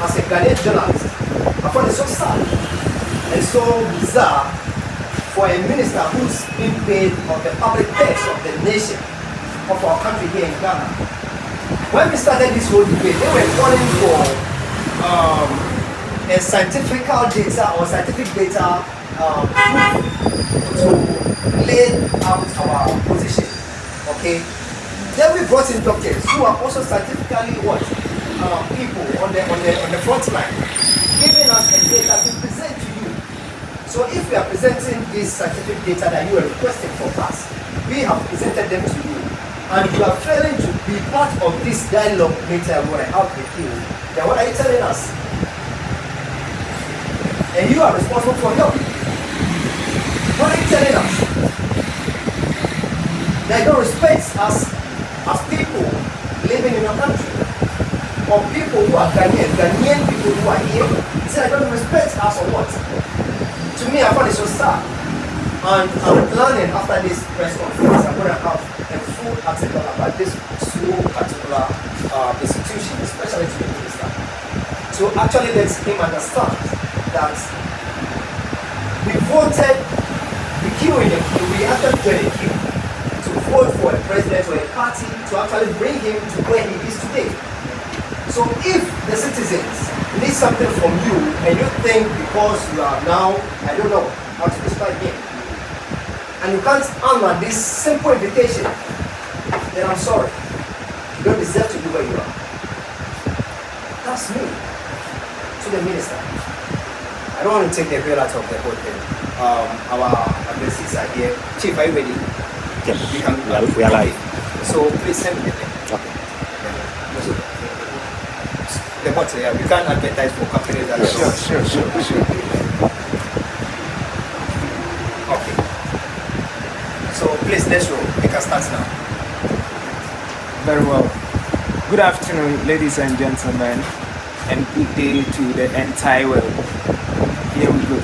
as a Ghanaian journalist, I found it so sad and so bizarre for a minister who's being paid of the public purse of the nation, of our country here in Ghana. When we started this whole debate, they were calling for a scientific data or scientific data to lay out our position. Okay? Then we brought in doctors who are also scientifically people on the front line, giving us a data to present to you. So if we are presenting this scientific data that you are requesting from us, we have presented them to you, and you are failing to be part of this dialogue later when I have with you, then what are you telling us? And you are responsible for help. What are you telling us? They don't respect us as people living in your country, or people who are Ghanaian people who are here. They say they don't respect us or what? To me, I find it so sad. And I'm planning after this press conference, I'm going to have a full article about this particular institution, especially to the minister, to actually let him understand that we voted, we actually get a queue to vote for a president or a party to actually bring him to where he is today. So if the citizens need something from you and you think because you are now, I don't know how to describe him, and you can't honor this simple invitation, then I'm sorry. You don't deserve to be where you are. That's me to the minister. I don't want to take the real out of the whole thing. Our addresses are here. Chief, are you ready? Yes, we are live. So please send me the link. Okay. The bottle, yeah, we can't advertise for companies that Sure. Okay. So please, let's roll. We can start now. Very well. Good afternoon, ladies and gentlemen, and good day to the entire world. Here we go.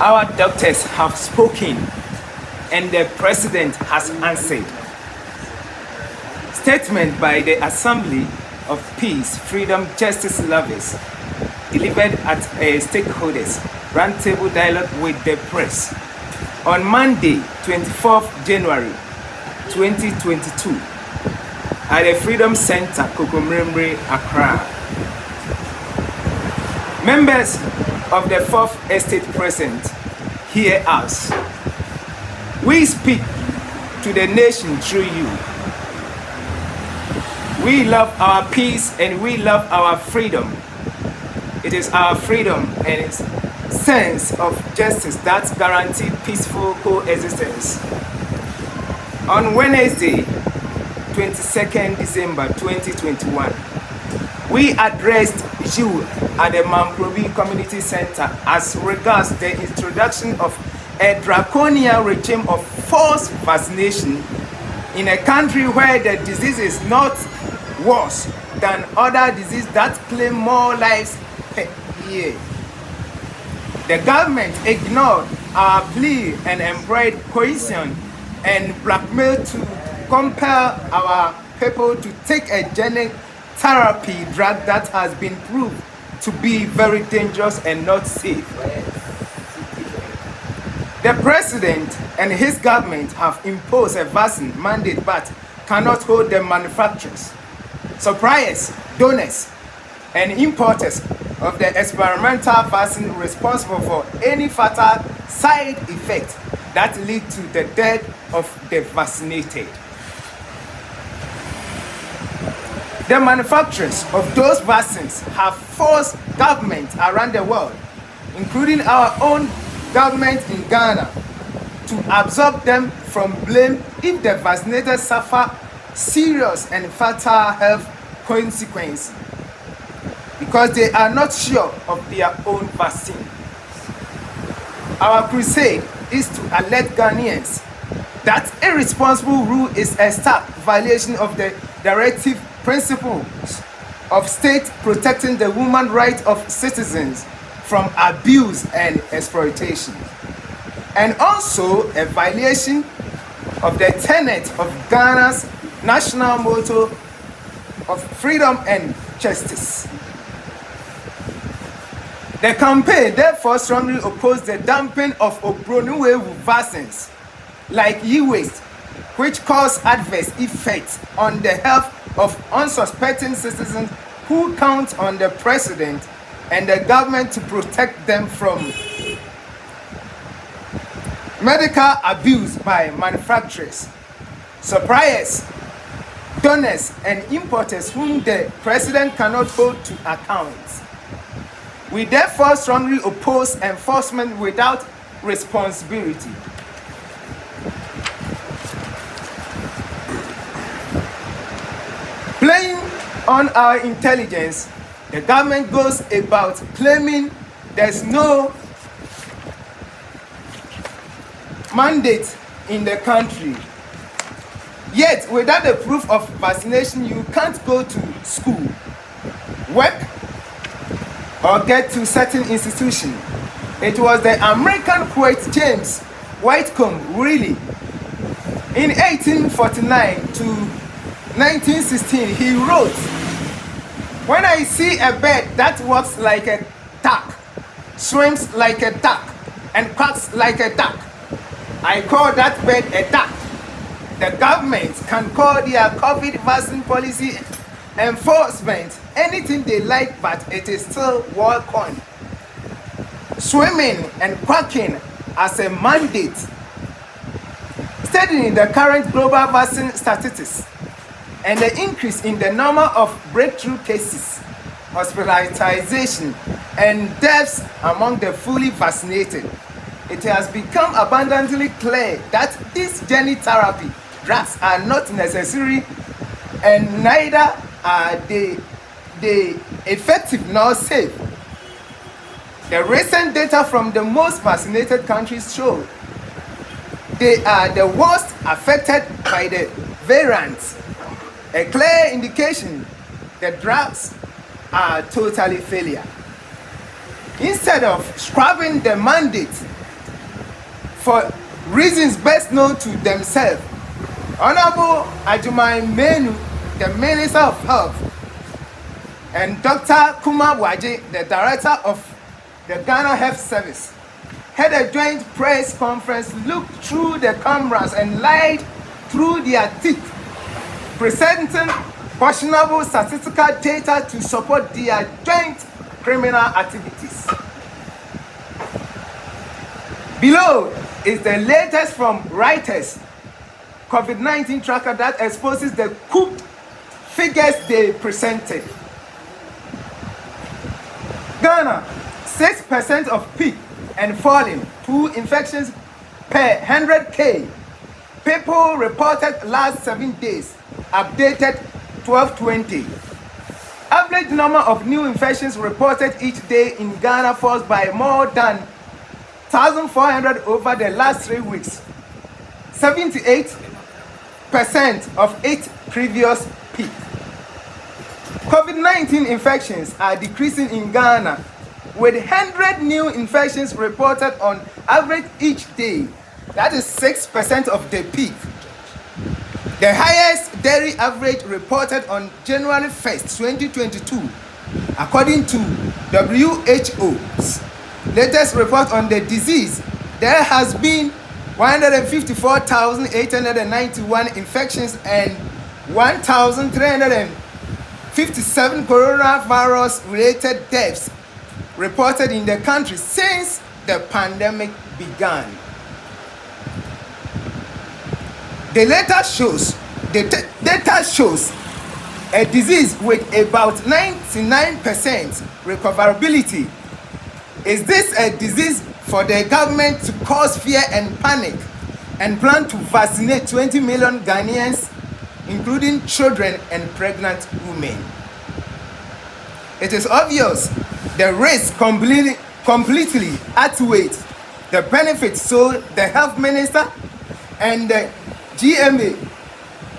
Our doctors have spoken, and the president has answered. Statement by the Assembly of Peace, Freedom, Justice Lovers, delivered at a stakeholders roundtable dialogue with the press on Monday, 24th January 2022 at the Freedom Center, Kokomremre, Accra. Members of the Fourth Estate present hear us. We speak to the nation through you. We love our peace and we love our freedom. It is our freedom and its sense of justice that guarantee peaceful coexistence. On Wednesday, 22nd December 2021, we addressed you at the Mamprobi Community Center as regards the introduction of a draconian regime of forced vaccination in a country where the disease is not worse than other diseases that claim more lives per year. The government ignored our plea and employed coercion and blackmail to compel our people to take a gene therapy drug that has been proved to be very dangerous and not safe. The president and his government have imposed a vaccine mandate but cannot hold the manufacturers, suppliers, donors, and importers of the experimental vaccine responsible for any fatal side effect that lead to the death of the vaccinated. The manufacturers of those vaccines have forced governments around the world, including our own government in Ghana, to absorb them from blame if the vaccinated suffer serious and fatal health consequences because they are not sure of their own vaccine. Our crusade is to alert Ghanaians that irresponsible rule is a stark violation of the directive principles of state protecting the human rights of citizens from abuse and exploitation, and also a violation of the tenet of Ghana's national motto of freedom and justice. The campaign therefore strongly opposed the dumping of Obronuwewu vaccines like e-waste, which cause adverse effects on the health of unsuspecting citizens who count on the president and the government to protect them from medical abuse by manufacturers, suppliers, donors, and importers whom the president cannot hold to account. We therefore strongly oppose enforcement without responsibility. Playing on our intelligence, the government goes about claiming there's no mandate in the country. Yet, without the proof of vaccination, you can't go to school, work, or get to certain institution. It was the American poet James Whitcomb, really. In 1849 to 1916, he wrote, "When I see a bird that walks like a duck, swims like a duck, and quacks like a duck, I call that bird a duck." The government can call their COVID vaccine policy enforcement anything they like, but it is still work on. Swimming and quacking as a mandate. Studying the current global vaccine statistics and the increase in the number of breakthrough cases, hospitalization, and deaths among the fully vaccinated, it has become abundantly clear that these gene therapy drugs are not necessary, and neither are they effective nor safe. The recent data from the most vaccinated countries show they are the worst affected by the variants, a clear indication the drugs are totally failure. Instead of scrapping the mandate for reasons best known to themselves, Honorable Ajumai Menu, the Minister of Health, and Dr. Kuma Waje, the Director of the Ghana Health Service, had a joint press conference, looked through the cameras and lied through their teeth, presenting questionable statistical data to support their joint criminal activities. Below is the latest from Reuters COVID-19 tracker that exposes the cooked figures they presented. Ghana, 6% of peak and falling, 2 infections per 100K. People reported last 7 days, updated 12/20. Average number of new infections reported each day in Ghana falls by more than 1,400 over the last 3 weeks. 78% of its previous peak. COVID-19 infections are decreasing in Ghana, with 100 new infections reported on average each day. That is 6% of the peak. The highest daily average reported on January 1st, 2022, according to WHO's latest report on the disease. There has been 154,891 infections and 1,357 coronavirus-related deaths reported in the country since the pandemic began. The data shows a disease with about 99% recoverability. Is this a disease for the government to cause fear and panic and plan to vaccinate 20 million Ghanaians, including children and pregnant women? It is obvious the risk completely outweighs the benefits, so the health minister and the GMA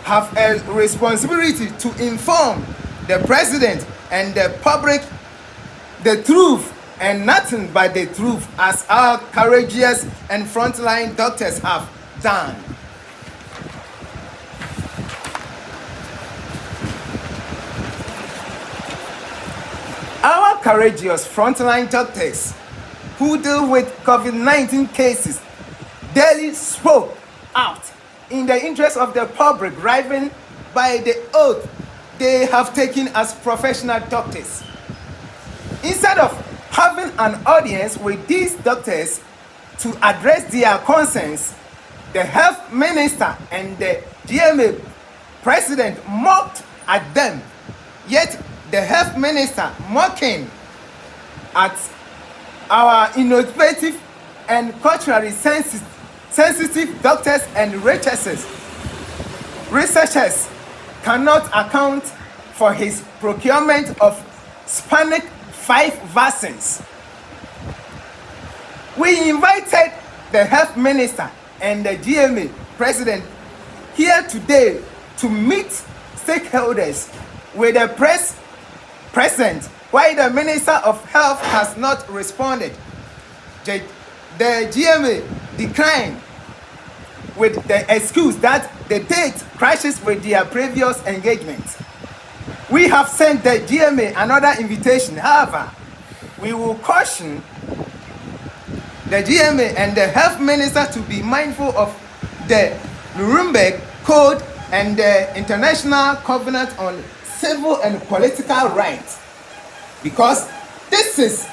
have a responsibility to inform the president and the public the truth and nothing but the truth, as our courageous and frontline doctors have done. Our courageous frontline doctors who deal with COVID-19 cases daily spoke out in the interest of the public, driving by the oath they have taken as professional doctors. Instead of having an audience with these doctors to address their concerns, the health minister and the GMA president mocked at them. Yet the health minister mocking at our innovative and culturally sensitive doctors and researchers cannot account for his procurement of Sputnik 5 vaccines. We invited the health minister and the GMA president here today to meet stakeholders with the press present. Why the Minister of Health has not responded? The GMA declined with the excuse that the date crashes with their previous engagement. We have sent the GMA another invitation. However, we will caution the GMA and the Health Minister to be mindful of the Nuremberg Code and the International Covenant on Civil and Political Rights, because this is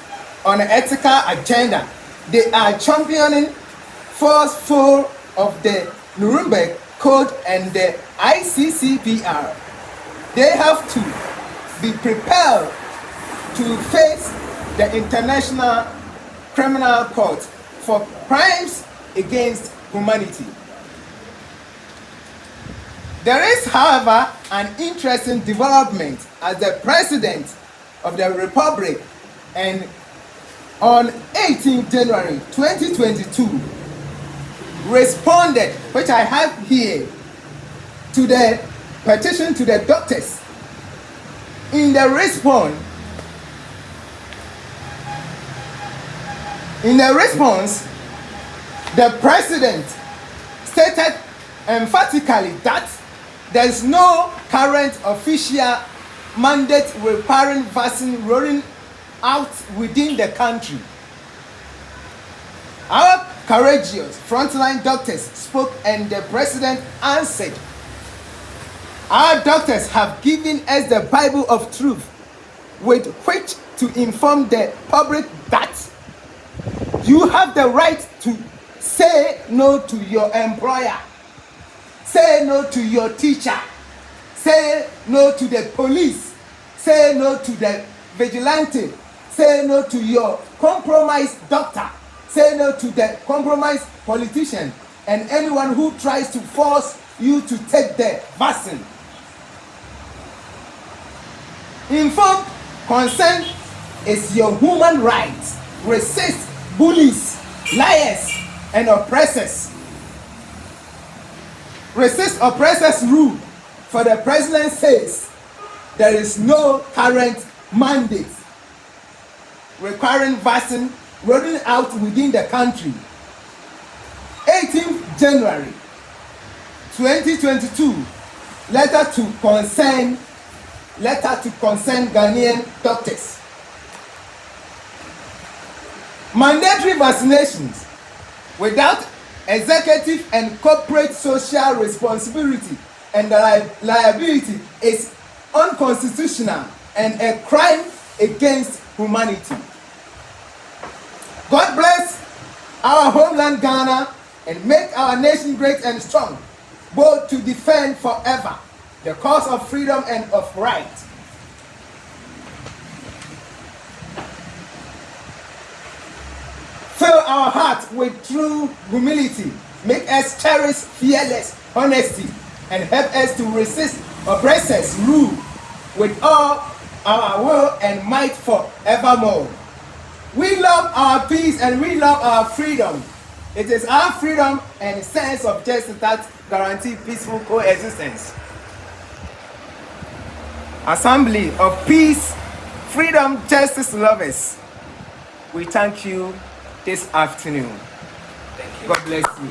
on an ethical agenda. They are championing forceful of the Nuremberg Code and the ICCPR. They have to be prepared to face the International Criminal Court for crimes against humanity. There is, however, an interesting development as the President of the Republic and on 18th January 2022 responded, which I have here, to the petition to the doctors. In the response, the President stated emphatically that there is no current official mandate requiring vaccine rolling out within the country. Our courageous frontline doctors spoke and the President answered. Our doctors have given us the Bible of truth with which to inform the public that you have the right to say no to your employer, say no to your teacher, say no to the police, say no to the vigilante, say no to your compromised doctor, say no to the compromised politician, and anyone who tries to force you to take the vaccine. Informed consent is your human right. Resist bullies, liars, and oppressors. Resist oppressors' rule, for the President says there is no current mandate requiring vaccine rolling out within the country. 18th January 2022, letter to concern Ghanaian doctors. Mandatory vaccinations without executive and corporate social responsibility and liability is unconstitutional and a crime against humanity. God bless our homeland Ghana and make our nation great and strong, both to defend forever the cause of freedom and of right. Fill our hearts with true humility. Make us cherish fearless honesty and help us to resist oppressors' rule with all our will and might forevermore. We love our peace and we love our freedom. It is our freedom and sense of justice that guarantee peaceful coexistence. Assembly of Peace, Freedom, Justice Lovers, we thank you this afternoon. Thank you. God bless you.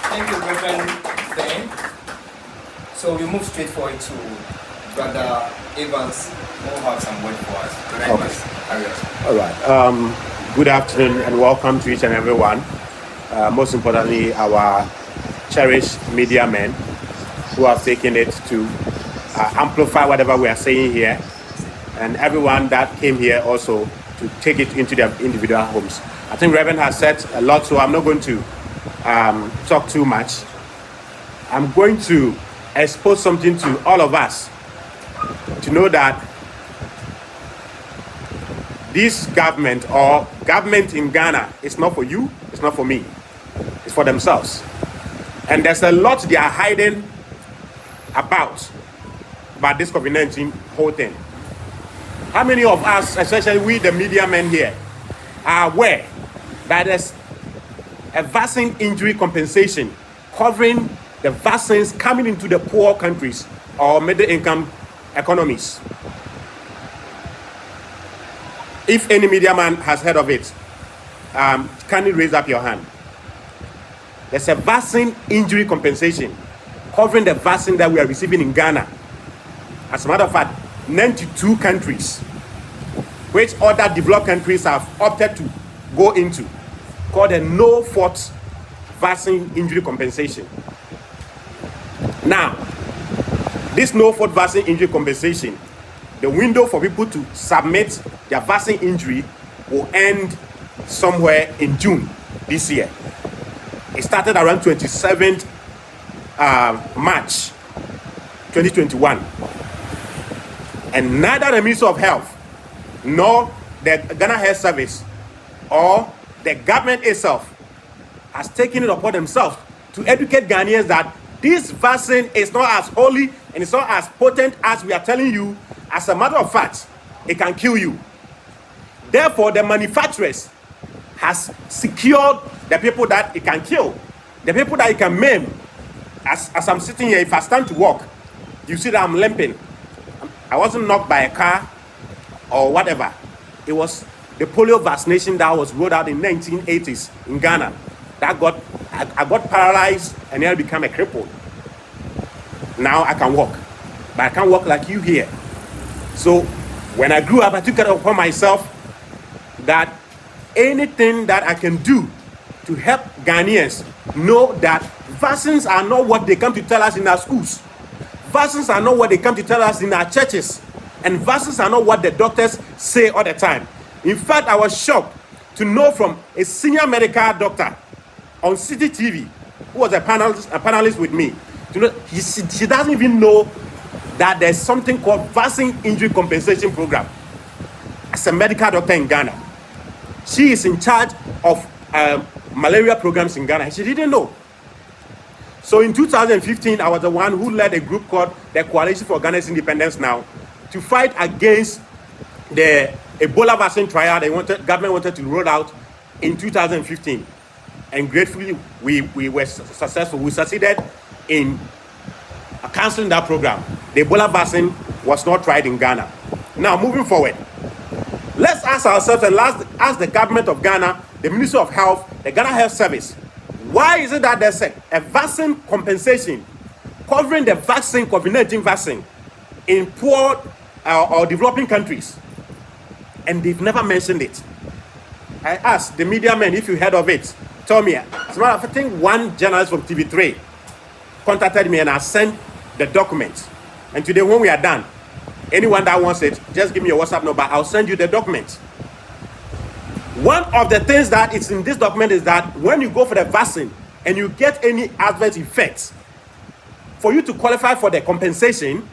Thank you, Reverend Ben. So we move straight forward to Brother Evans, who will have some word for us. All right. Good afternoon and welcome to each and every one. Most importantly, our cherished media men who have taken it to amplify whatever we are saying here, and everyone that came here also to take it into their individual homes. I think Reverend has said a lot, so I'm not going to talk too much. I'm going to expose something to all of us to know that this government or government in Ghana is not for you, it's not for me, it's for themselves. And there's a lot they are hiding about this COVID-19 whole thing. How many of us, especially we the media men here, are aware that there's a vaccine injury compensation covering the vaccines coming into the poor countries or middle income economies? If any media man has heard of it, can you raise up your hand? There's a vaccine injury compensation covering the vaccine that we are receiving in Ghana. As a matter of fact, 92 countries, which other developed countries have opted to go into, called a no-fault vaccine injury compensation. Now, this no-fault vaccine injury compensation, the window for people to submit their vaccine injury will end somewhere in June this year. It started around 27th March 2021. And neither the Ministry of Health nor the Ghana Health Service or the government itself has taken it upon themselves to educate Ghanaians that this vaccine is not as holy and it's not as potent as we are telling you. As a matter of fact, it can kill you. Therefore, the manufacturers has secured the people that it can kill, the people that it can maim. As I'm sitting here, if I stand to walk, you see that I'm limping. I wasn't knocked by a car or whatever. It was the polio vaccination that was rolled out in 1980s in Ghana. That I got paralyzed and then I became a cripple. Now I can walk, but I can't walk like you here. So when I grew up, I took it upon myself that anything that I can do to help Ghanaians know that vaccines are not what they come to tell us in our schools. Vaccines are not what they come to tell us in our churches. And vaccines are not what the doctors say all the time. In fact, I was shocked to know from a senior medical doctor on City TV, who was a panelist with me, to know she doesn't even know that there's something called vaccine injury compensation program. As a medical doctor in Ghana, she is in charge of malaria programs in Ghana. She didn't know. So in 2015, I was the one who led a group called the Coalition for Ghana's Independence Now to fight against the Ebola vaccine trial government wanted to roll out in 2015. And gratefully, we were successful. We succeeded in canceling that program. The Ebola vaccine was not tried in Ghana. Now, moving forward, let's ask ourselves and ask the government of Ghana, the Ministry of Health, the Ghana Health Service, why is it that there's a vaccine compensation covering the vaccine, COVID-19 vaccine, in poor or developing countries? And they've never mentioned it. I asked the media men if you heard of it. Tell me. As a matter of fact, I think one journalist from TV3 contacted me and I sent the documents. And today when we are done, anyone that wants it, just give me your WhatsApp number. I'll send you the document. One of the things that is in this document is that when you go for the vaccine and you get any adverse effects, for you to qualify for the compensation,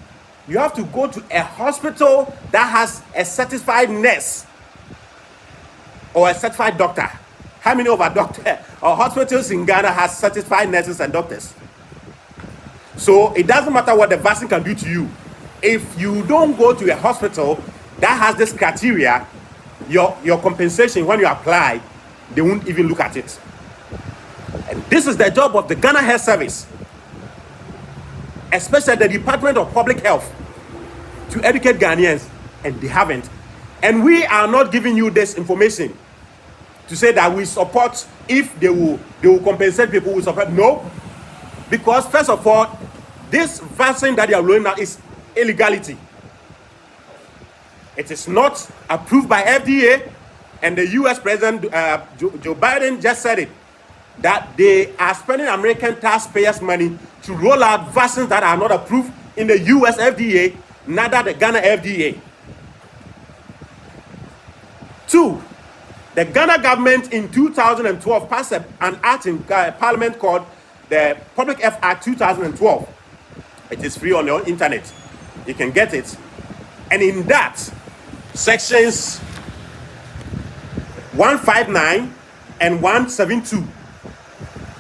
you have to go to a hospital that has a certified nurse or a certified doctor. How many of our doctors or hospitals in Ghana has certified nurses and doctors? So it doesn't matter what the vaccine can do to you. If you don't go to a hospital that has this criteria, your compensation, when you apply, they won't even look at it. And this is the job of the Ghana Health Service, especially the Department of Public Health, to educate Ghanaians, and they haven't. And we are not giving you this information to say that we support, if they will compensate people, we support. No, because first of all, this vaccine that they are rolling out is illegality. It is not approved by FDA, and the US President Joe Biden just said it, that they are spending American taxpayers' money to roll out vaccines that are not approved in the US FDA, neither the Ghana FDA. 2, the Ghana government in 2012 passed an act in Parliament called the Public Health Act 2012. It is free on the internet. You can get it. And in that, sections 159 and 172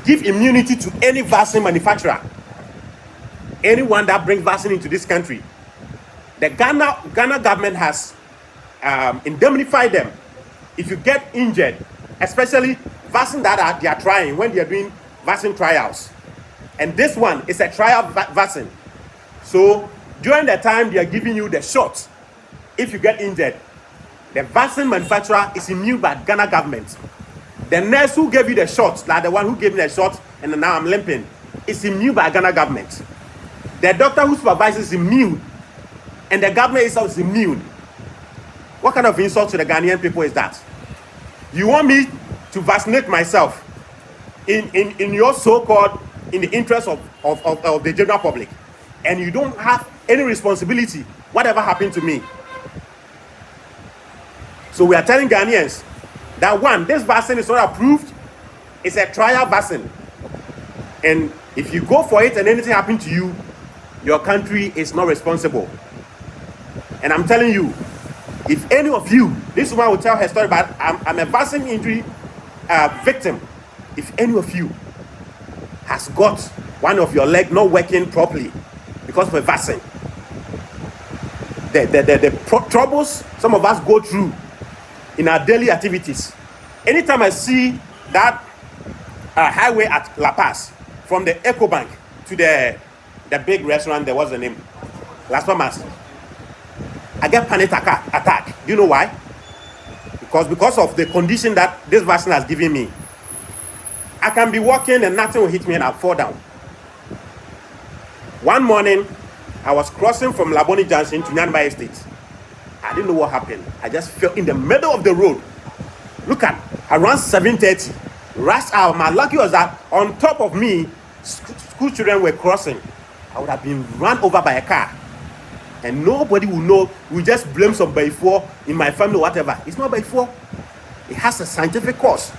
give immunity to any vaccine manufacturer, anyone that brings vaccine into this country. The Ghana government has indemnified them if you get injured, especially vaccine that they are trying when they are doing vaccine trials. And this one is a trial vaccine. So during the time they are giving you the shot, if you get injured, the vaccine manufacturer is immune by Ghana government. The nurse who gave you the shot, like the one who gave me the shot and now I'm limping, is immune by Ghana government. The doctor who supervises is immune, and the government itself is immune. What kind of insult to the Ghanaian people is that? You want me to vaccinate myself in your so-called, in the interest of the general public, and you don't have any responsibility whatever happened to me. So we are telling Ghanaians that, one, this vaccine is not approved. It's a trial vaccine, and if you go for it and anything happened to you, your country is not responsible. And I'm telling you, if any of you, this woman will tell her story about, I'm a vaccine injury victim. If any of you has got one of your leg not working properly because of a vaccine, the troubles some of us go through in our daily activities. Anytime I see that highway at La Paz, from the Eco Bank to the big restaurant, there was the name, Las Palmas, I get panic attack. Do you know why? Because of the condition that this vaccine has given me. I can be walking and nothing will hit me and I'll fall down. One morning, I was crossing from Laboni Junction to Nyanba Estate. I didn't know what happened. I just fell in the middle of the road. Look at, around 7:30, rushed out. My lucky was that on top of me, school children were crossing. I would have been run over by a car. And nobody will know. We just blame some Baifo in my family or whatever. It's not Baifo. It has a scientific cause.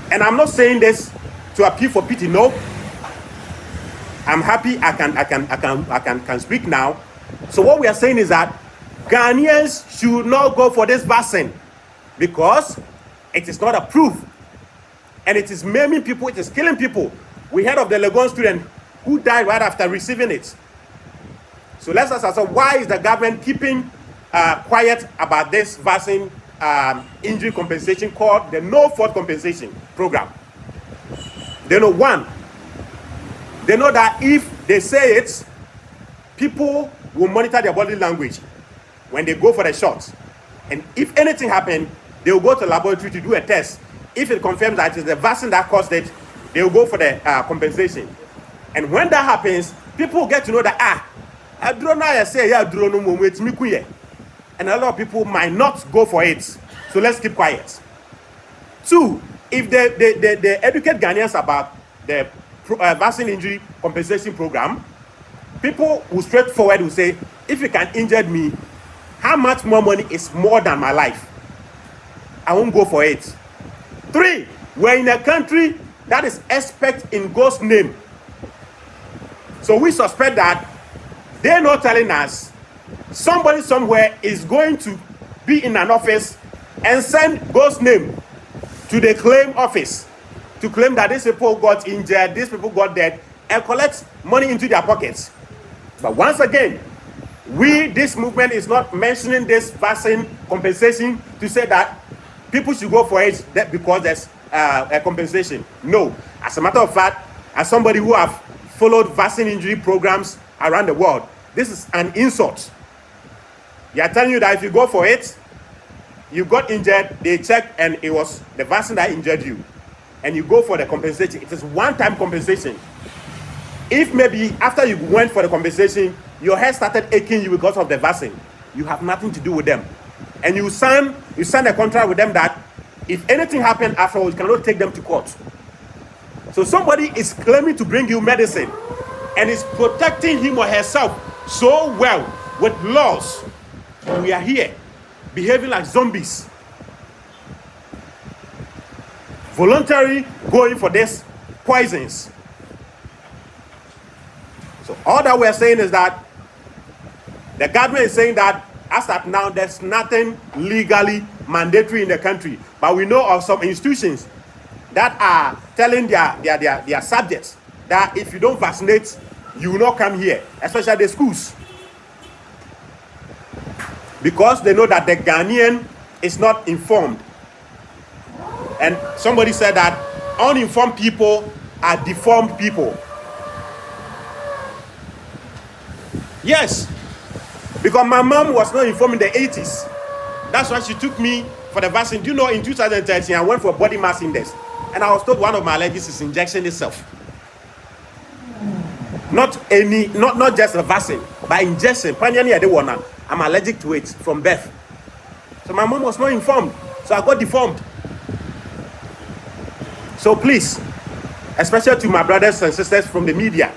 And I'm not saying this to appeal for pity. No. I'm happy I can speak now. So what we are saying is that Ghanaians should not go for this vaccine because it is not approved. And it is maiming people, it is killing people. We heard of the Legon student who died right after receiving it. So let's ask ourselves, why is the government keeping quiet about this vaccine injury compensation called the No Fault Compensation Program? They know, one, they know that if they say it, people will monitor their body language when they go for the shots. And if anything happens, they will go to the laboratory to do a test. If it confirms that it is the vaccine that caused it, they will go for the compensation. And when that happens, people will get to know that, I don't know, I say, yeah, and a lot of people might not go for it. So let's keep quiet. Two, if they educate Ghanaians about the vaccine injury compensation program, people will straightforward will say, if you can injure me, how much more money is more than my life? I won't go for it. Three, we're in a country that is expert in God's name. So we suspect that they're not telling us somebody somewhere is going to be in an office and send God's name to the claim office to claim that these people got injured, these people got dead, and collect money into their pockets. But once again, this movement is not mentioning this vaccine compensation to say that people should go for it because there's a compensation. No. As a matter of fact, as somebody who have followed vaccine injury programs around the world, this is an insult. They are telling you that if you go for it, you got injured, they checked and it was the vaccine that injured you. And you go for the compensation. It is one-time compensation. If maybe after you went for the conversation, your head started aching you because of the vaccine, you have nothing to do with them. And you sign a contract with them that if anything happened afterwards, you cannot take them to court. So somebody is claiming to bring you medicine and is protecting him or herself so well with laws. And we are here behaving like zombies. Voluntarily going for these poisons. So all that we're saying is that the government is saying that as at now, there's nothing legally mandatory in the country. But we know of some institutions that are telling their subjects that if you don't vaccinate, you will not come here, especially the schools. Because they know that the Ghanaian is not informed. And somebody said that uninformed people are deformed people. Yes, because my mom was not informed in the 80s. That's why she took me for the vaccine. Do you know, in 2013, I went for body mass index. And I was told one of my allergies is injection itself. Not just a vaccine, but injection. I'm allergic to it from birth. So my mom was not informed. So I got deformed. So please, especially to my brothers and sisters from the media,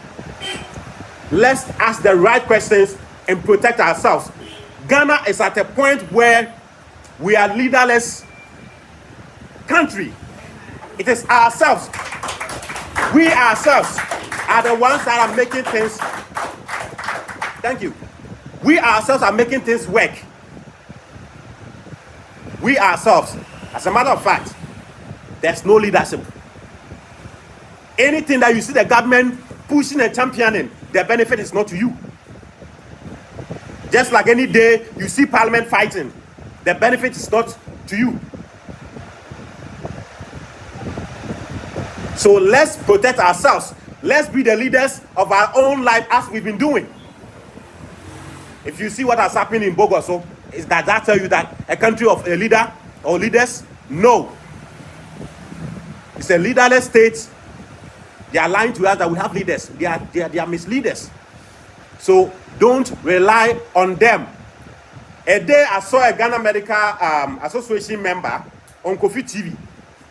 let's ask the right questions and protect ourselves. Ghana is at a point where we are leaderless country. It is ourselves. We ourselves are the ones that are making things. Thank you. We ourselves are making things work. We ourselves. As a matter of fact, there's no leadership. Anything that you see the government pushing and championing, the benefit is not to you. Just like any day you see parliament fighting, the benefit is not to you. So let's protect ourselves. Let's be the leaders of our own life as we've been doing. If you see what has happened in Bogoso, is that tell you that a country of a leader or leaders? No. It's a leaderless state. They are lying to us that we have leaders. They are misleaders. So don't rely on them. A day I saw a Ghana Medical Association member on Kofi TV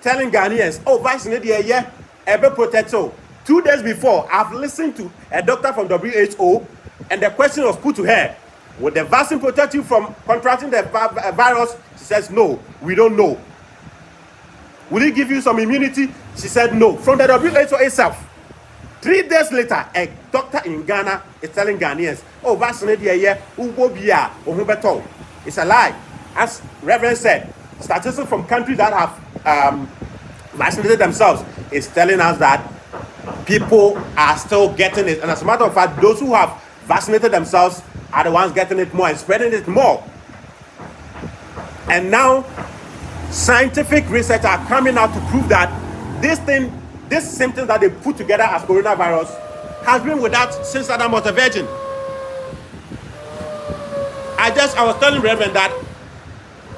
telling Ghanaians, oh, vaccinate yeah, every protector. 2 days before, I've listened to a doctor from WHO, and the question was put to her, will the vaccine protect you from contracting the virus? She says, no, we don't know. Will it give you some immunity? She said, no. From the WHO itself. 3 days later, a doctor in Ghana is telling Ghanaians, oh, vaccinate yeah, it's a lie. As Reverend said, statistics from countries that have vaccinated themselves is telling us that people are still getting it. And as a matter of fact, those who have vaccinated themselves are the ones getting it more and spreading it more. And now, scientific research are coming out to prove that this symptom that they put together as coronavirus has been with us since Adam was a virgin. I was telling Reverend that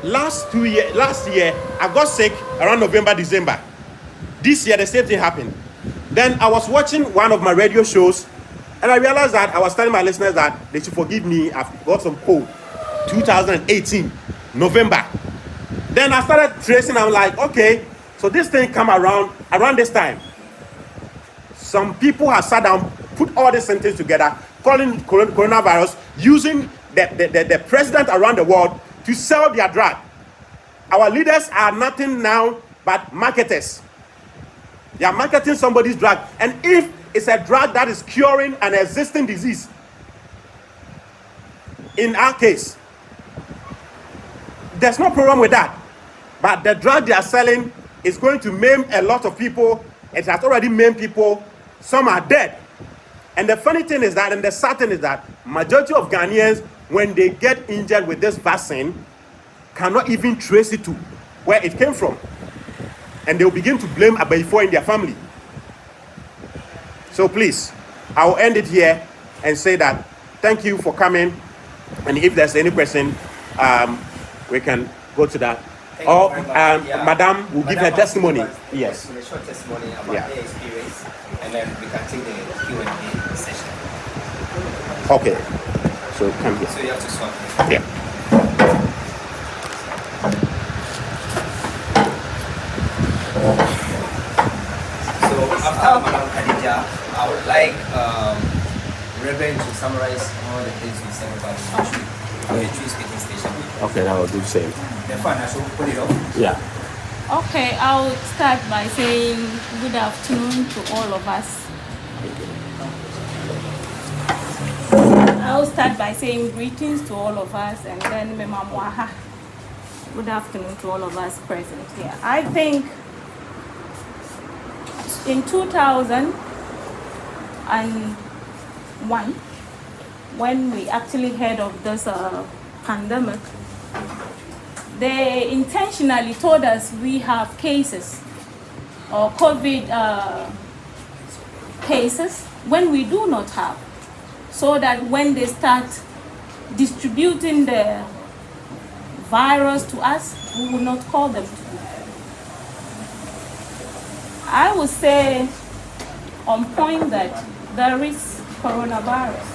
last year, I got sick around November, December. This year, the same thing happened. Then I was watching one of my radio shows, and I realized that I was telling my listeners that they should forgive me. I've got some cold. 2018, November. Then I started tracing. I'm like, okay, so this thing come around this time. Some people have sat down, put all these symptoms together, calling it coronavirus, using the president around the world to sell their drug. Our leaders are nothing now but marketers. They are marketing somebody's drug. And if it's a drug that is curing an existing disease, in our case, there's no problem with that. But the drug they are selling is going to maim a lot of people. It has already maimed people. Some are dead. And the funny thing is that, and the sad thing is that, majority of Ghanaians, when they get injured with this vaccine, cannot even trace it to where it came from. And they will begin to blame Abayifo in their family. So please, I will end it here and say that thank you for coming. And if there's any question, we can go to that. Or Madam will give her testimony. Yes. A short testimony about their experience. And then we can take the Q&A session. Okay. So come here. So you have to swap. Yeah. So after Madam Khadija, I would like Reverend to summarize all the things we said about the tree, the tree speaking station. Okay, I will do the same. The fun, I should put it up. Yeah. Okay, I'll start by saying good afternoon to all of us. I'll start by saying greetings to all of us, and then Memamwaha. Good afternoon to all of us present here. I think in 2001, when we actually heard of this pandemic, they intentionally told us we have cases or COVID cases when we do not have, so that when they start distributing the virus to us, we will not call them to do. I would say on point that there is coronavirus.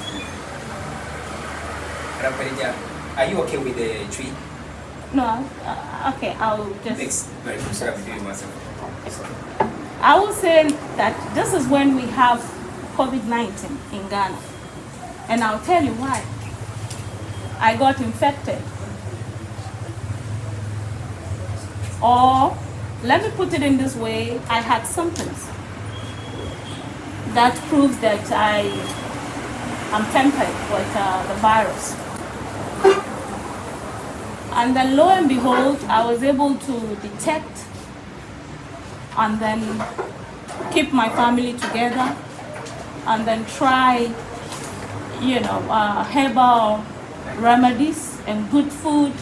Madam Khadija, are you okay with the tree? No, okay, I'll just... Next, very good, so I'm doing myself. I would say that this is when we have COVID-19 in Ghana. And I'll tell you why. I got infected. Or, let me put it in this way, I had symptoms that proves that I am tempered with the virus. And then lo and behold, I was able to detect and then keep my family together and then try, herbal remedies and good food,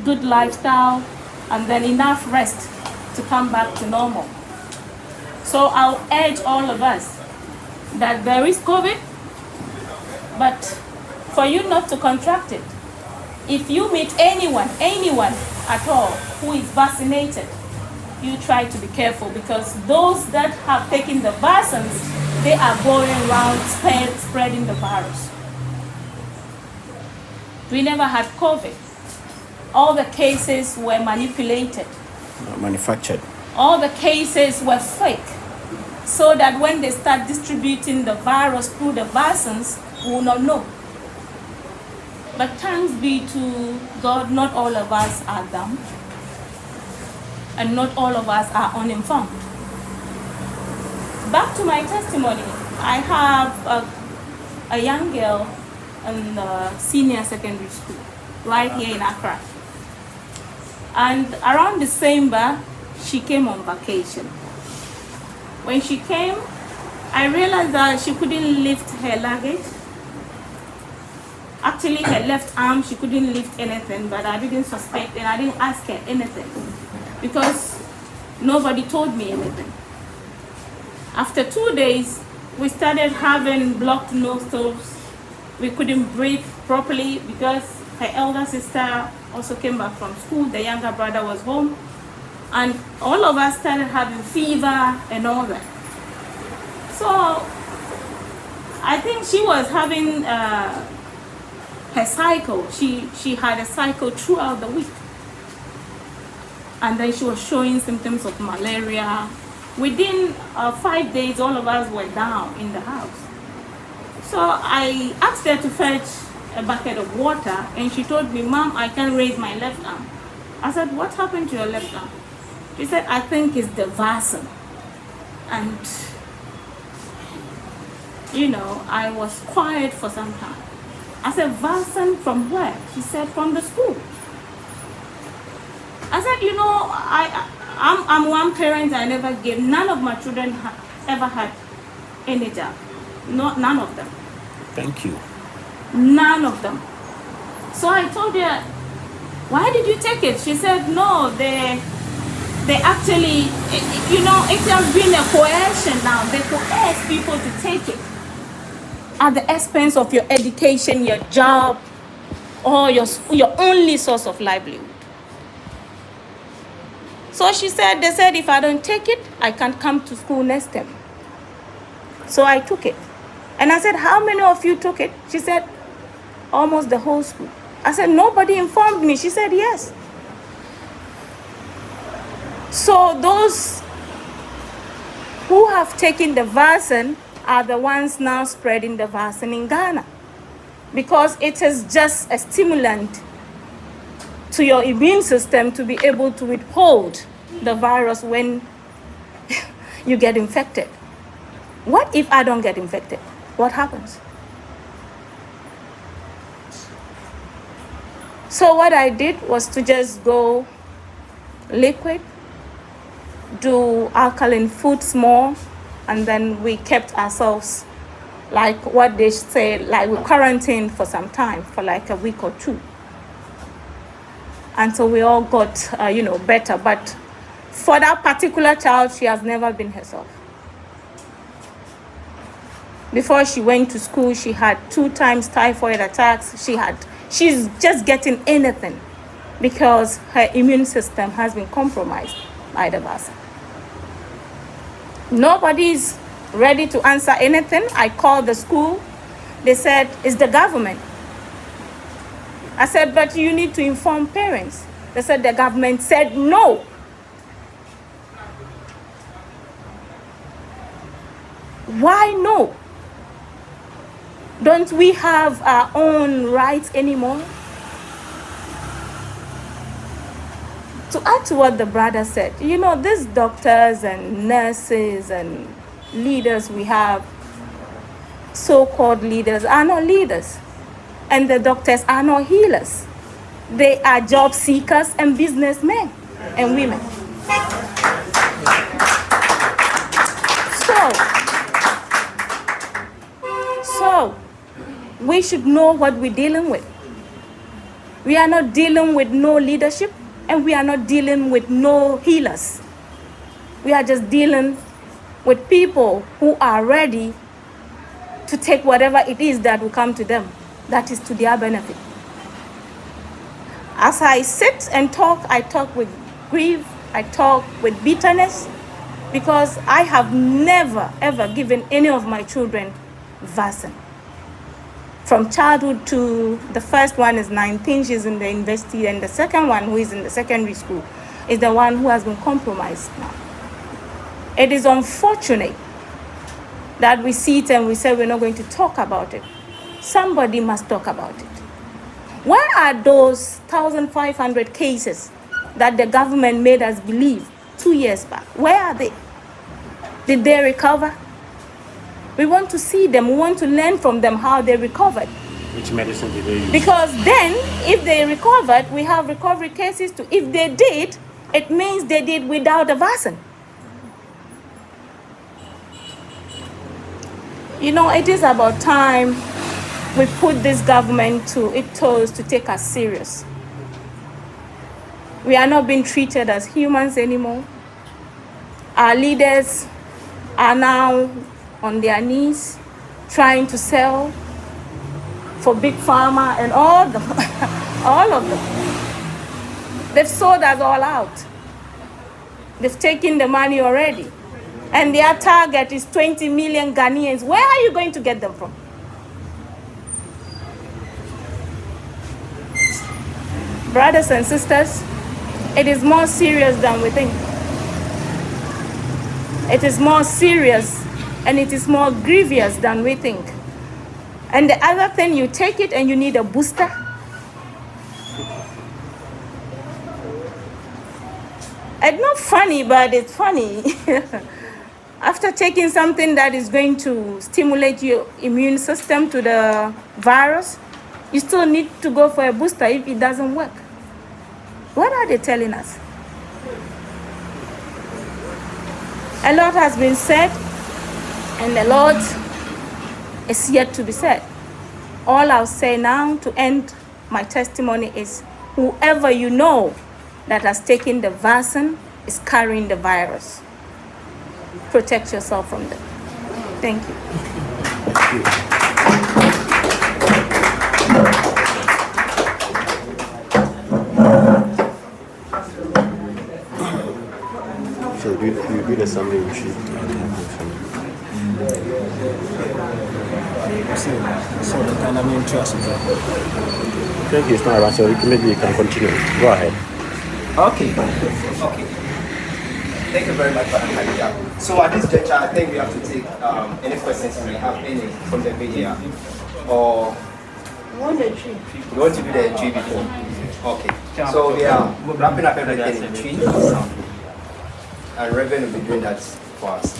good lifestyle, and then enough rest to come back to normal. So I'll urge all of us that there is COVID, but for you not to contract it, if you meet anyone at all who is vaccinated, you try to be careful, because those that have taken the vaccines, they are going around spreading the virus. We never had COVID. All the cases were manipulated. Manufactured. All the cases were fake, so that when they start distributing the virus through the vaccines, we will not know. But thanks be to God, not all of us are dumb, and not all of us are uninformed. Back to my testimony, I have a young girl in the senior secondary school, right here in Accra. And around December, she came on vacation. When she came, I realized that she couldn't lift her luggage. Actually, her left arm, she couldn't lift anything, but I didn't suspect and I didn't ask her anything because nobody told me anything. After 2 days, we started having blocked nostrils. We couldn't breathe properly because her elder sister also came back from school. The younger brother was home. And all of us started having fever and all that. So I think she was having her cycle. She had a cycle throughout the week. And then she was showing symptoms of malaria. Within 5 days, all of us were down in the house. So I asked her to fetch a bucket of water, and she told me, "Mom, I can't raise my left arm." I said, "What happened to your left arm?" She said, "I think it's the vaccine." And, I was quiet for some time. I said, "Vaccine from where?" She said, "From the school." I said, I'm one parent. I never gave, none of my children ever had any job. None of them. Thank you. None of them. So I told her, "Why did you take it?" She said, "No, they actually, it has been a coercion now. They coerce people to take it at the expense of your education, your job, or your only source of livelihood." So they said, if I don't take it, I can't come to school next term. So I took it. And I said, how many of you took it? She said, almost the whole school. I said, nobody informed me. She said, yes. So those who have taken the vaccine are the ones now spreading the vaccine in Ghana, because it is just a stimulant to your immune system to be able to withhold the virus when you get infected. What if I don't get infected? What happens? So what I did was to just go liquid, do alkaline foods more, and then we kept ourselves, like what they say, like we quarantined for some time, for like a week or two. And so we all got, better. But for that particular child, she has never been herself. Before she went to school, she had 2 times typhoid attacks. She's just getting anything because her immune system has been compromised by the vaccine. Nobody's ready to answer anything. I called the school. They said, it's the government. I said, but you need to inform parents. They said the government said no. Why no? Don't we have our own rights anymore? To add to what the brother said, these doctors and nurses and leaders we have, so-called leaders, are not leaders. And the doctors are not healers. They are job seekers and businessmen and women. So we should know what we're dealing with. We are not dealing with no leadership, and we are not dealing with no healers. We are just dealing with people who are ready to take whatever it is that will come to them, that is to their benefit. As I sit and talk, I talk with grief, I talk with bitterness, because I have never, ever given any of my children vaccine. From childhood to the first one is 19, she's in the university, and the second one, who is in the secondary school, is the one who has been compromised now. It is unfortunate that we see it and we say we're not going to talk about it. Somebody must talk about it. Where are those 1,500 cases that the government made us believe 2 years back? Where are they? Did they recover? We want to see them. We want to learn from them how they recovered. Which medicine did they use? Because then, if they recovered, we have recovery cases too. If they did, it means they did without a vaccine. It is about time we put this government to its toes to take us serious. We are not being treated as humans anymore. Our leaders are now on their knees trying to sell for big pharma and all of them. They've sold us all out. They've taken the money already. And their target is 20 million Ghanaians. Where are you going to get them from? Brothers and sisters, it is more serious than we think. It is more serious and it is more grievous than we think. And the other thing, you take it and you need a booster. It's not funny, but it's funny. After taking something that is going to stimulate your immune system to the virus, you still need to go for a booster if it doesn't work. What are they telling us? A lot has been said, and a lot is yet to be said. All I'll say now to end my testimony is, whoever you know that has taken the vaccine is carrying the virus. Protect yourself from them. Thank you. So you do the summary sheet. say so the kind of interest. Thank you, it's not around, so maybe you can continue. Go ahead. Okay. Thank you very much for that. So at this juncture, I think we have to take any questions we have any from the media, or You want the tree? you want to do the tree before? Okay. So we are wrapping up everything in tree, and Reverend will be doing that for us.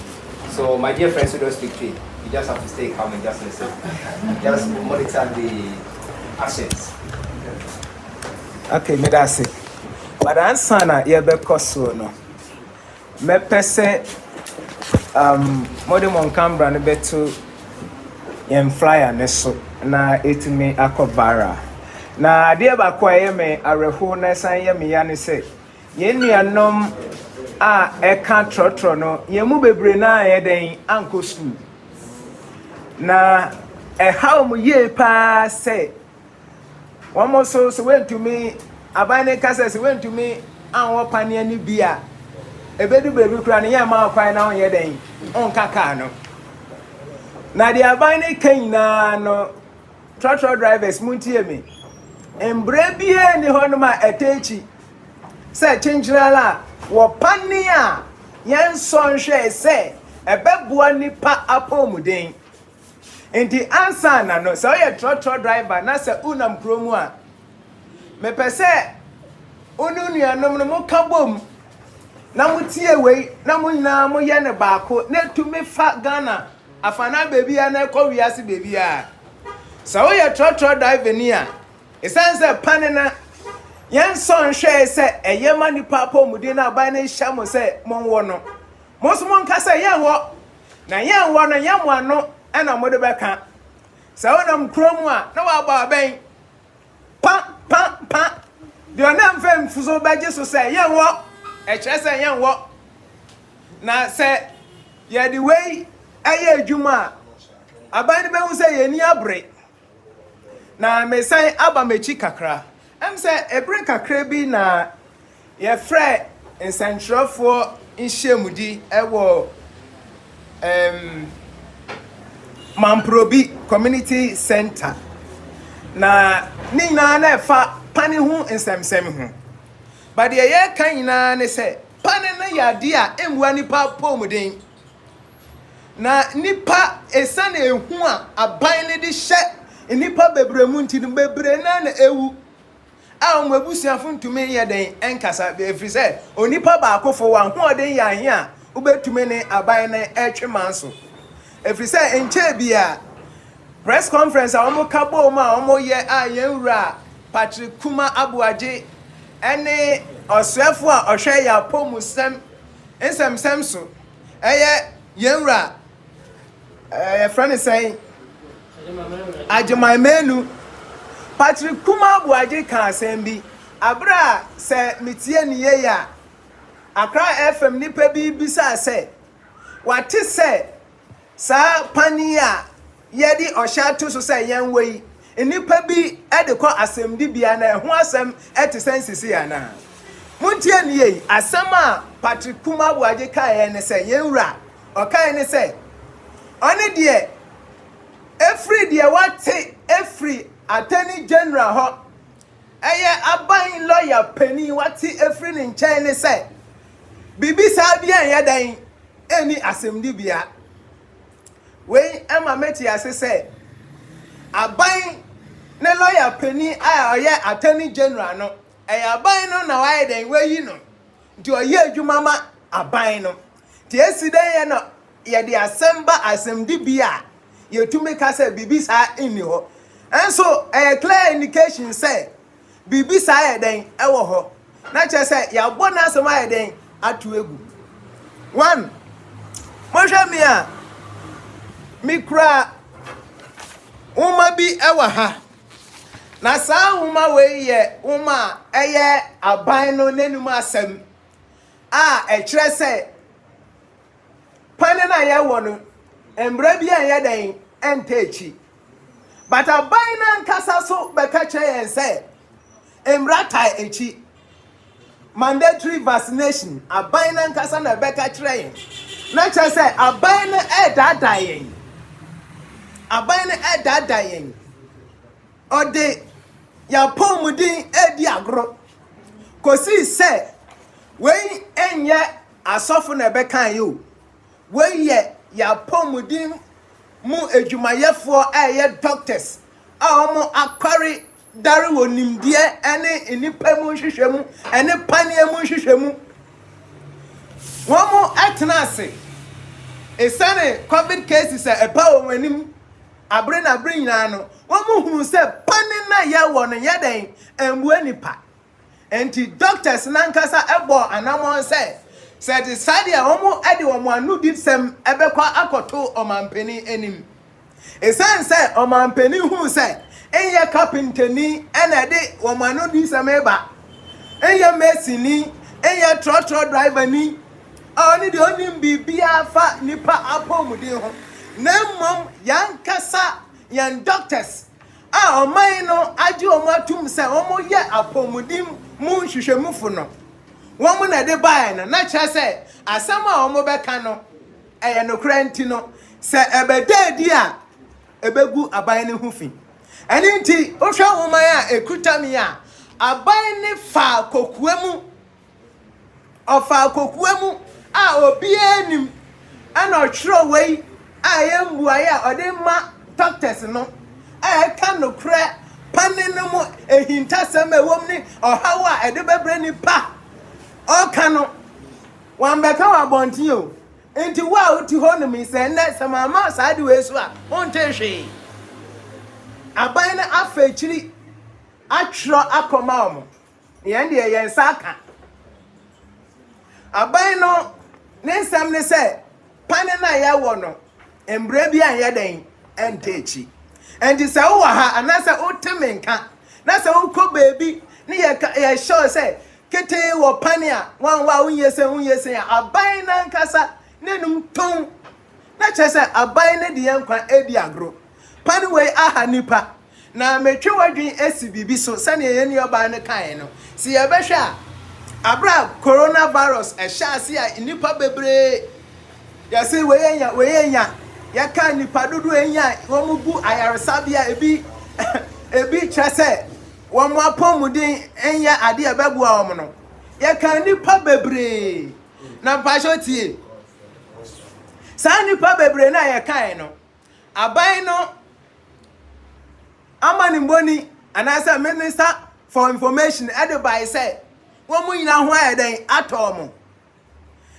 So my dear friends who don't speak tree, you just have to stay calm and just listen. Just monitor the actions. Okay, me that's it. But answer na yɛbɛkɔ so no. Mɛpɛ sɛ mode mo nkambra no bɛto yɛn flyer ne so na ɛtumi akɔ viral. Na adeɛ baako a ɛyɛ me awerɛho na ɛsan yɛ me ya ne sɛ yɛn nuanom a ɛka trɔtrɔ no yɛn mu bebree na yɛ den ankɔ school. Na ɛhaw mu yie paa sɛ wɔn so wentumi aban ne kasa sɛ wentumi anwɔ paneɛ ne bi a ebedu beebi kura ne yɛn ma kwan na ɔyɛ den ɔnka kaa no. Na deɛ aban ne ka nyinaa no trɔtrɔ drivers mu ntie me mbrɛ bie ne hɔ nom a ɛtɛkyi sɛ kyenkyerɛla wɔ pane a yɛn nsɔ nhwɛ sɛ ɛbɛboa nipa apɔmuden. Nti ansa na no sɛ ɔyɛ trɔtrɔ driver na sɛ unam kurom a mepɛ sɛ unu nuanom no mo ka bom na mo tie wei na mo nyinaa mo yɛ ne baako na tumi fa Ghana afana beebi a na ɛkɔ wiase beebi a sɛ ɔyɛ trɔtrɔ driver ni a esan sɛ pane na yɛn nsɔ nhwɛ sɛ ɛyɛ ma nipa apɔmuden na aban ne hyɛ mo sɛ monwɔ no mo so mo nka sɛ yɛn wɔ na yɛn wɔ no yɛn mo ano ɛna mo de bɛka sɛ wonam kurom a na wabɔ abɛn pa deɛ ɔnam fɛ mfuso bɛgye so sɛ yɛn wɔ ɛkyerɛ sɛ yɛn wɔ na sɛ yɛde wei ɛyɛ adwuma a aban ne bɛhu sɛ yɛni abere na mesan aba m'akyi kakra ɛm sɛ ebere kakra bi na yɛfrɛ nsɛnkyerɛfoɔ nhyiamudi ɛwɔ Mamprobi Community Center. Na ni nyinaa na ɛfa pane ho nsɛmsɛm ho. But deɛ yɛka nyinaa ne sɛ pane no yɛ ade a ɛmmua nipa apɔmuden. Na nipa ɛsiane ehu a aban ne de hyɛ nipa bebree mu nti no bebree na ewu. A wɔn abusuafo ntumi yɛ den ɛnkasa ɛfiri sɛ onipa baakofo wɔn ahoɔden yɛ ahe a wobɛtumi ne aban ne ɛtwe man so. Every say enche bia press conference a omo kabo ma omo ye a yenwura Patrick Kuma Abuaje ene osuafo a ohwe ya pomusem ensem so eye yenwura friend say Ajemaimenu Patrick Kuma Abuaje kan asem bi abra se mitie ne ye ya Accra FM nipa bi bisa se wate se sa pani a yedi oshato so say yen wei enipa bi e de kɔ asɛmdi bia na ho asɛm ete sensisi ana muntie ne yi asɛm a Patrick Kuma Abuaje kae ne sɛ yenwura ɔkae ne sɛ ɔne de efri de wate efri attorney general ho ɛyɛ aban lawyer pani wate efri ne nkyɛn ne sɛ bibi sa bia yɛ dan eni asɛmdi bia we Emma Meti ase say aban ne lawyer penny a oye attorney general no aban no na why den we yi no nti oye adwuma ma aban no ti esiden ye no ye de asemba asemdi bia ye tumi ka say bibi sa inni ho enso clear indication say bibi sa ye den ewo ho na che say ya bo na asem aye den atu egu one mo hwe mi a mikra uma bi ewa ha na saa uma we ye uma eye aban no nenum asem a ekire se pane na ye wo no embra bi an ye den entechi but aban na nkasa so beka kire yen se embra tai echi mandatory vaccination aban na nkasa na beka kire yen na kire se aban na dada yen aban no ɛdaadaa yɛn ɔde yɛapɔmuden adi agorɔ kɔsii sɛ wei ɛnyɛ asɔfo na ɛbɛkan yɛ o wei yɛ yɛapɔmuden mu adwumayɛfoɔ ɛyɛ doctors a wɔn akware dare wɔ nimdeɛ ɛne nnipa mu nhwehwɛ mu ɛne paneɛ mu nhwehwɛ mu wɔn ɛtena ase ɛsiane covid cases a ɛba wɔn anim abere na abere nyinaa no wɔn hunu sɛ pane na yɛwɔ no yɛ dɛn mbua nipa nti doctors nankasa ɛbɔ anamɔn sɛ de saa deɛ wɔn ɛde wɔn ano di sɛm ɛbɛkɔ akɔto ɔmampanin anim ɛsiane sɛ ɔmampanin hunu sɛ ɛyɛ kapintani ɛna ɛde wɔn ano di sɛm ɛba ɛyɛ mesini ɛyɛ trɔtrɔ driver ni ɔne deɛ ɔnim biribiara fa nipa apɔmuden ho na mmom yankasa yan doctors a ɔman no agye wɔn atum sɛ wɔn yɛ apɔmuden mu nhwehwɛmufo no wɔn na de baeɛ no na kyerɛ sɛ asɛm a wɔn bɛka no ɛyɛ nokorɛ nti no sɛ ɛbɛda adi a ɛbɛgu aban no ho fi ɛne nti wohwɛ wɔman a ɛkuta mi a aban ne fa kokua mu ɔfa kokua mu a obiara nim ɛna ɔtwerɛ wei a ɛyɛ mbuaeɛ a ɔde ma doctors no a ɛka nokorɛ pane no mu ehintasɛm a ɛwɔ mu ne ɔhaw a ɛde bɛbrɛ nipa ɔka no wɔmbɛka wɔ abɔnten o nti wo a wote hɔ nom sɛ nnɛ sɛ mama saa de wei so a wonte hwee aban no afa akyiri atwerɛ akɔma wɔn yɛn deɛ yɛn nsa aka aban no ne nsɛm ne sɛ pane na yɛwɔ no mbrɛ bi a yɛ dɛn ɛnte akyi nti sɛ wowɔ ha anaasɛ wote me nka na sɛ wokɔ baabi ne yɛhyɛw sɛ ketee wɔ pane a wanwa wonyɛ sɛ a aban nankasa nenum ton na kyerɛ sɛ aban ne de yɛn nkwa edi agoro pane wei aha nipa na metwe wadwen esi bibi so sɛnea yɛn yɛba no kae no si yɛbɛhwɛ a abra coronavirus ɛhyɛ ase a nipa bebree yɛse weyenya yɛka nipa dodo enya wɔn bu ayaresabea ebi kyerɛ sɛ wɔn apɔmuden ɛnyɛ adeɛ ɛbɛboa wɔn no yɛka nipa bebree na mpahyɛ tie saa nipa bebree na yɛkae no aban no amanimboni anaasɛ minister for information ɛde bae sɛ wɔn nyinaa ho ayɛ dɛn atɔ wɔn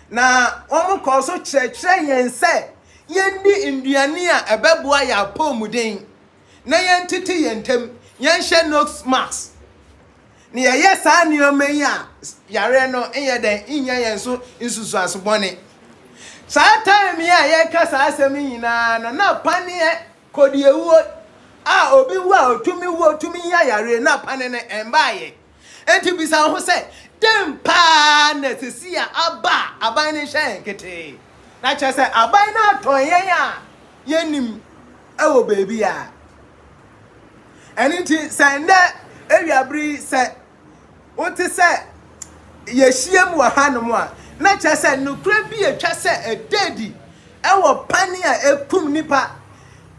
na wɔn kɔɔ so kyerɛkyerɛ yɛn sɛ yɛndi nduane a ɛbɛboa yɛ apɔmuden na yɛntete yɛn ntam yɛnhyɛ nose mask ne yɛyɛ saa nneɛma yi a yare no nyɛ dɛn nyɛ yɛn so nsusuaso bɔne saa time yi a yɛka saa asɛm nyinaa no na paneɛ kɔdiewuo a obi wu a otumi nya yare na pane no ɛmbaayɛ enti bisa ho sɛ dem paa na sisi a aba aban ne hyɛ nkete na kyerɛ sɛ aban no atɔn yɛn a yɛnim ɛwɔ baabi a ɛne nti sɛ ndɛ ewiabere sɛ wote sɛ yɛhyia mu wɔ hanom a na kyerɛ sɛ nokora bi atwa sɛ ɛdadi ɛwɔ pane a ekum nipa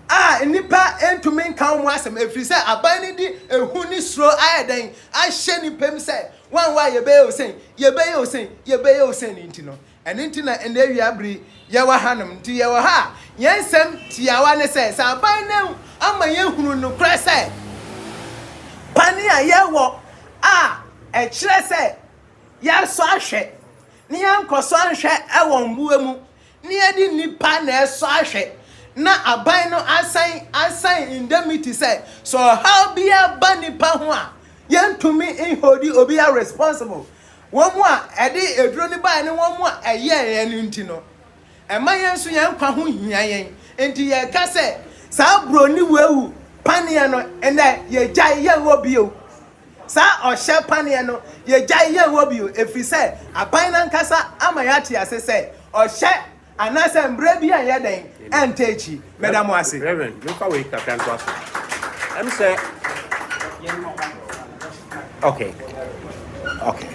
a nipa entumi nka mo asɛm efiri sɛ aban ne di ehu ni suro ayɛ den ahyɛ nipa mu sɛ wanwa yɛbɛyɛ osen nti no ɛne nti na ndɛ ewiabere yɛwɔ hanom nti yɛwɔ ha yɛn nsɛm tiawa ne sɛ aban ne ama yɛhunu nokora sɛ pane a yɛwɔ a ɛkyerɛ sɛ yɛsɔ ahwɛ ne yɛnkɔsɔ ahwɛ ɛwɔ mbuo mu ne yɛde nipa na ɛsɔ ahwɛ na aban no asan indemnity sɛ so how be a ba nipa ho a yɛntumi nhodi obi a responsible wɔn mu a ɛde eduro ne ban ne wɔn mu a ɛyɛ yɛn nti no ɛma yɛn so yɛn kwa ho hia yɛn nti yɛka sɛ saa broni wewu paneɛ no ɛnɛ yɛgyae yɛwɔ bio saa ɔhyɛ paneɛ no yɛgyae yɛwɔ bio ɛfiri sɛ aban nankasa ama yɛate ase sɛ ɔhyɛ anaasɛ mbrɛ bi a yɛdɛn ɛnta akyi mɛda mo ase Reverend mefa wei kakra nto aso ɛm sɛ okay okay